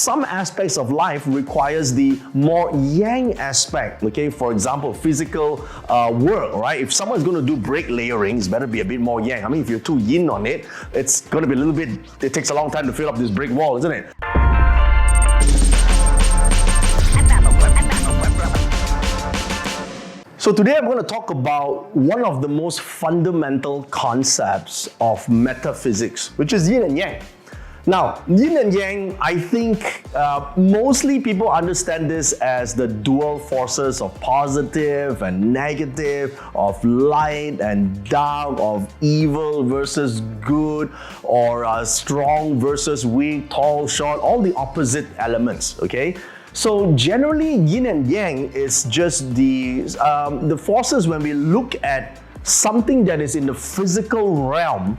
some aspects of life requires the more yang aspect. Okay, for example, physical work, right? If someone's going to do brick layering, it's better be a bit more yang. I mean, if you're too yin on it, it's going to be a little bit, it takes a long time to fill up this brick wall, isn't it? So today I'm going to talk about one of the most fundamental concepts of metaphysics, which is yin and yang. Now, yin and yang, I think mostly people understand this as the dual forces of positive and negative, of light and dark, of evil versus good, or strong versus weak, tall, short, all the opposite elements, okay? So generally, yin and yang is just the forces when we look at something that is in the physical realm,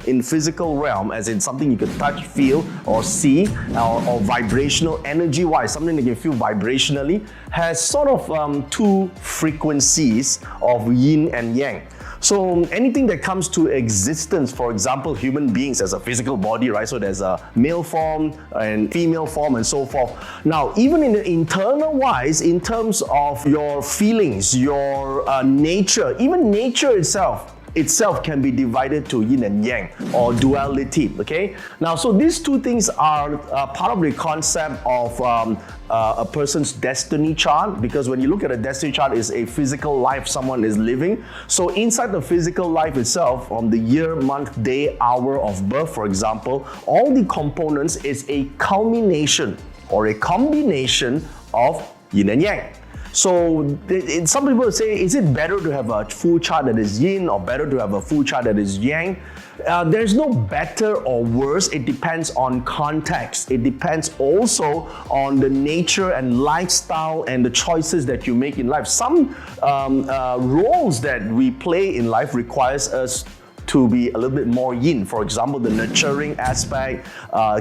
as in something you can touch, feel, or see, or vibrational energy-wise, something that you can feel vibrationally, has sort of two frequencies of yin and yang. So anything that comes to existence, for example, human beings as a physical body, right? So there's a male form and female form and so forth. Now, even in the internal wise, in terms of your feelings, your nature, even nature itself can be divided to yin and yang, or duality, okay? Now, so these two things are part of the concept of a person's destiny chart, because when you look at a destiny chart, it's a physical life someone is living. So inside the physical life itself, on the year, month, day, hour of birth, for example, all the components is a culmination or a combination of yin and yang. So some people say, is it better to have a full chart that is yin or better to have a full chart that is yang? There's no better or worse. It depends on context. It depends also on the nature and lifestyle and the choices that you make in life. Some roles that we play in life requires us to be a little bit more yin. For example, the nurturing aspect,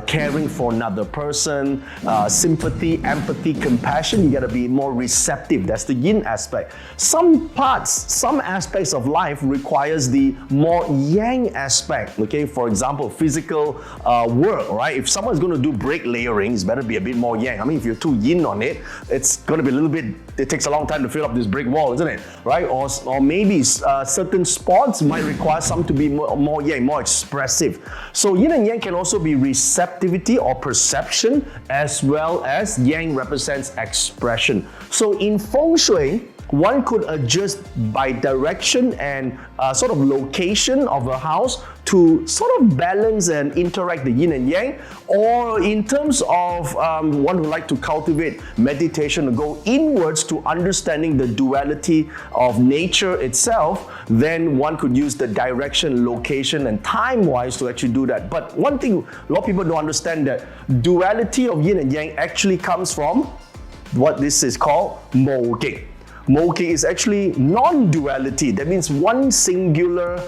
caring for another person, sympathy, empathy, compassion. You gotta be more receptive. That's the yin aspect. Some aspects of life requires the more yang aspect. Okay, for example, physical work, right? If someone's gonna do brick layering, it's better be a bit more yang. I mean, if you're too yin on it, it's gonna be a little bit, it takes a long time to fill up this brick wall, isn't it? Right? Or maybe certain sports might require some to be more yang, more expressive. So yin and yang can also be receptivity or perception, as well as yang represents expression. So in Feng Shui, one could adjust by direction and sort of location of a house to sort of balance and interact the yin and yang, or in terms of one who like to cultivate meditation and go inwards to understanding the duality of nature itself, then one could use the direction, location, and time-wise to actually do that. But one thing a lot of people don't understand, that duality of yin and yang actually comes from what this is called Mogek. Mogek is actually non-duality. That means one singular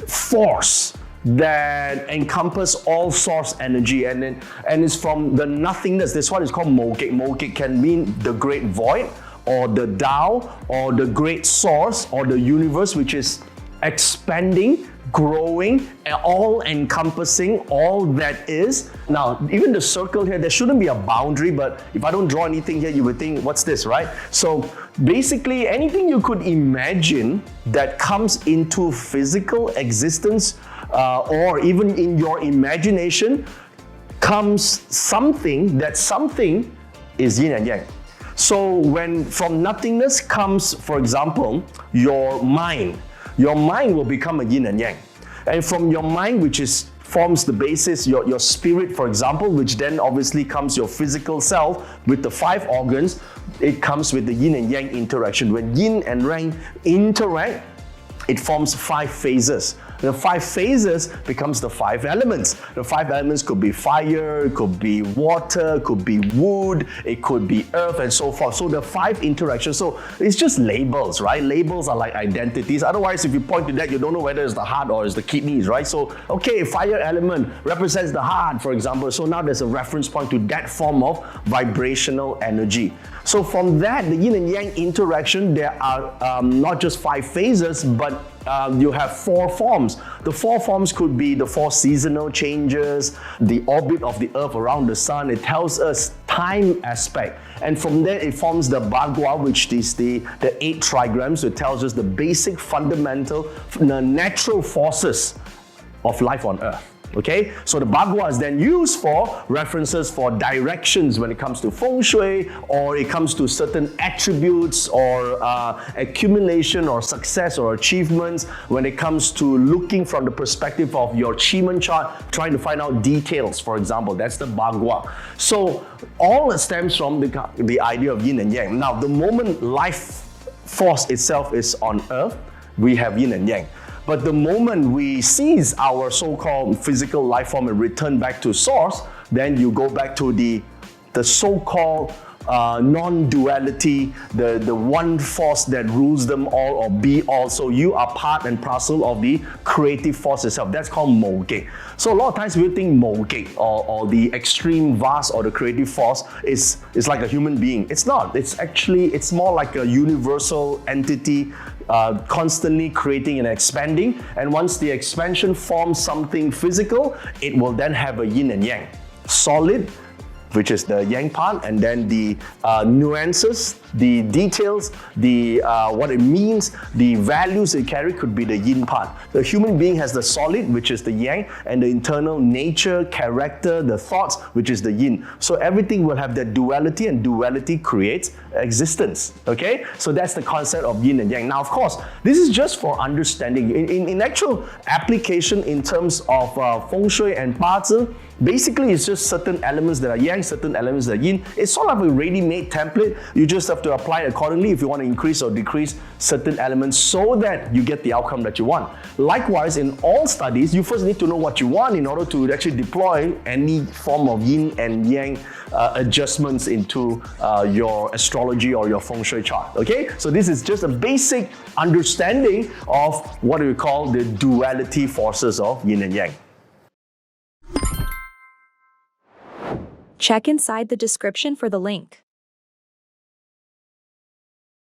force that encompass all source energy, and it's from the nothingness. This one is called Mogek. Mogek can mean the great void, or the Tao, or the great source, or the universe, which is expanding, growing, all encompassing all that is. Now, even the circle here, there shouldn't be a boundary, but if I don't draw anything here, you would think, what's this, right? So basically, anything you could imagine that comes into physical existence, or even in your imagination, comes something, that something is yin and yang. So when from nothingness comes, for example, your mind will become a yin and yang. And from your mind, which forms the basis, your spirit, for example, which then obviously comes your physical self with the 5 organs, it comes with the yin and yang interaction. When yin and yang interact, it forms 5 phases. The 5 phases becomes the 5 elements. The 5 elements could be fire, it could be water, it could be wood, it could be earth, and so forth. So the 5 interactions. So it's just labels, right? Labels are like identities. Otherwise, if you point to that, you don't know whether it's the heart or it's the kidneys, right? So, okay, fire element represents the heart, for example. So now there's a reference point to that form of vibrational energy. So from that, the yin and yang interaction, there are not just 5 phases, but you have 4 forms. The 4 forms could be the 4 seasonal changes, the orbit of the earth around the sun. It tells us time aspect. And from there, it forms the Bagua, which is the 8 trigrams. It tells us the basic fundamental, the natural forces of life on earth. Okay, so the Bagua is then used for references for directions when it comes to Feng Shui, or it comes to certain attributes or accumulation or success or achievements, when it comes to looking from the perspective of your Chi chart, trying to find out details, for example. That's the Bagua. So all it stems from the idea of yin and yang. Now, the moment life force itself is on earth, we have yin and yang. But the moment we cease our so-called physical life form and return back to source, then you go back to the so-called non-duality, the one force that rules them all or be all. So you are part and parcel of the creative force itself. That's called Mo Ge. So a lot of times we think Mo Ge or the extreme vast or the creative force is like a human being. It's not. It's more like a universal entity, constantly creating and expanding. And once the expansion forms something physical, it will then have a yin and yang. Solid, which is the yang part, and then the nuances, the details, the what it means, the values it carry could be the yin part. The human being has the solid, which is the yang, and the internal nature, character, the thoughts, which is the yin. So everything will have that duality, and duality creates existence. Okay, so that's the concept of yin and yang. Now, of course, this is just for understanding. In actual application in terms of Feng Shui and Bazi, basically it's just certain elements that are yang, certain elements that are yin. It's sort of a ready-made template. You just have to apply it accordingly if you want to increase or decrease certain elements so that you get the outcome that you want. Likewise, in all studies, you first need to know what you want in order to actually deploy any form of yin and yang adjustments into your astrology or your Feng Shui chart. Okay, so this is just a basic understanding of what we call the duality forces of yin and yang. Check inside the description for the link.